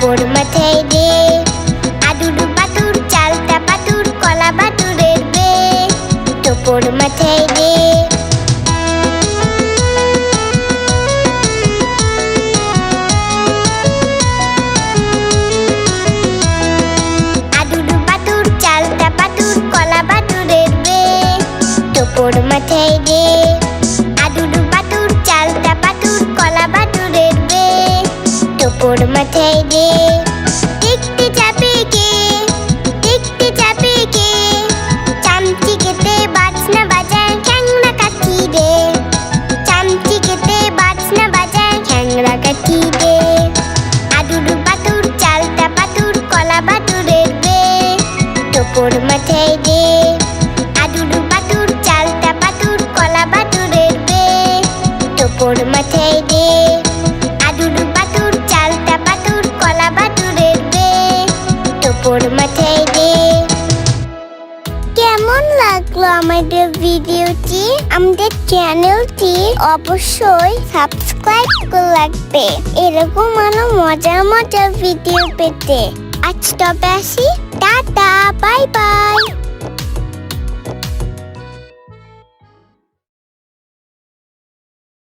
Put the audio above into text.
টোপর মাথায় দে, আদুর বাদুর চালতা বাদুর কলা বাদুরের বে, টোপর মাথায় দে। আদুর বাদুর চালতা বাদুর কলা বাদুরের বে, টোপর মাথায় দে, আদুর বাদুর চালতা বাদুর কলা বাদুরের বে, টোপর মাথায় দে। দেখতে যাবে কে, দেখতে যাবে কে, চামচি কেটে বাজনা বাজায় খ্যাংরা কাঠি রে, চামচি কেটে বাজনা বাজায় খ্যাংরা কাঠি রে। আদুর বাদুর চালতা বাদুর কলা বাদুরের বে, টোপর মাথায় দে, আদুর বাদুর চালতা বাদুর কলা বাদুরের বে, টোপর মাথায় দে, আদুর বাদুর চালতা বাদুর কলা বাদুরের বে, টোপর মাথায় দে। কেমন লাগলো আমাদের ভিডিওটি? আমাদের চ্যানেলটি অবশ্যই সাবস্ক্রাইব করে রাখবে এরকম আরো মজার মজার ভিডিও পেতে। আজ তবে আসি, টাটা, বাই বাই।